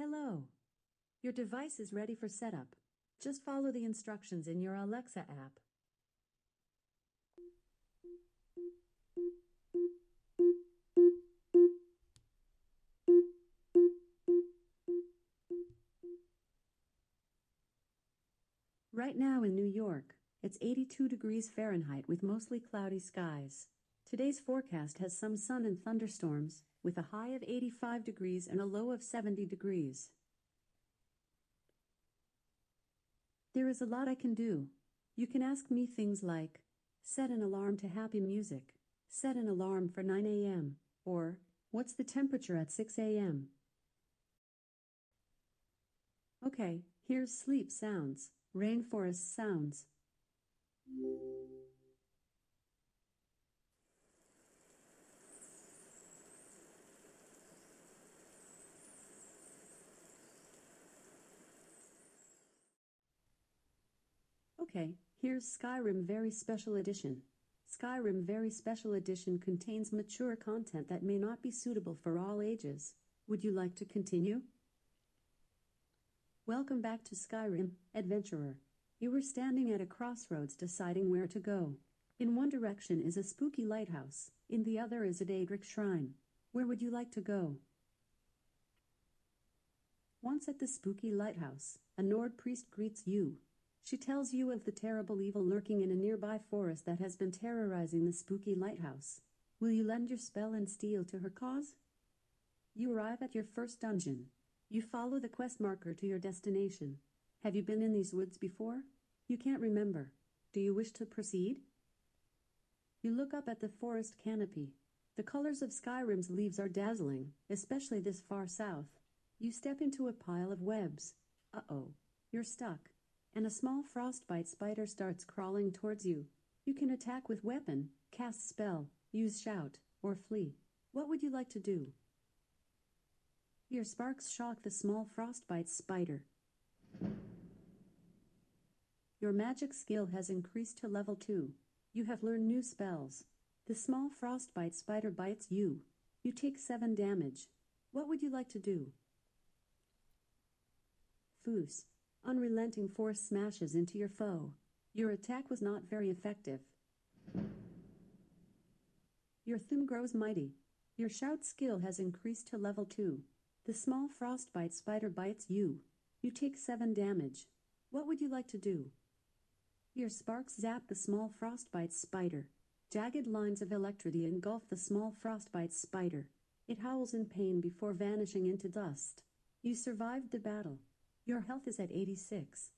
Hello. Your device is ready for setup. Just follow the instructions in your Alexa app. Right now in New York, it's 82 degrees Fahrenheit with mostly cloudy skies. Today's forecast has some sun and thunderstorms, with a high of 85 degrees and a low of 70 degrees. There is a lot I can do. You can ask me things like, set an alarm to happy music, set an alarm for 9 a.m., or, what's the temperature at 6 a.m.? Okay, here's sleep sounds, rainforest sounds. Okay, here's Skyrim Very Special Edition. Skyrim Very Special Edition contains mature content that may not be suitable for all ages. Would you like to continue? Welcome back to Skyrim, adventurer. You were standing at a crossroads deciding where to go. In one direction is a spooky lighthouse, in the other is a Daedric shrine. Where would you like to go? Once at the spooky lighthouse, a Nord priest greets you. She tells you of the terrible evil lurking in a nearby forest that has been terrorizing the spooky lighthouse. Will you lend your spell and steel to her cause? You arrive at your first dungeon. You follow the quest marker to your destination. Have you been in these woods before? You can't remember. Do you wish to proceed? You look up at the forest canopy. The colors of Skyrim's leaves are dazzling, especially this far south. You step into a pile of webs. Uh-oh, you're stuck. And a small frostbite spider starts crawling towards you. You can attack with weapon, cast spell, use shout, or flee. What would you like to do? Your sparks shock the small frostbite spider. Your magic skill has increased to level 2. You have learned new spells. The small frostbite spider bites you. You take 7 damage. What would you like to do? Foos. Unrelenting force smashes into your foe. Your attack was not very effective. Your thum grows mighty. Your shout skill has increased to level 2. The small frostbite spider bites you. You take 7 damage. What would you like to do? Your sparks zap the small frostbite spider. Jagged lines of electricity engulf the small frostbite spider. It howls in pain before vanishing into dust. You survived the battle. Your health is at 86.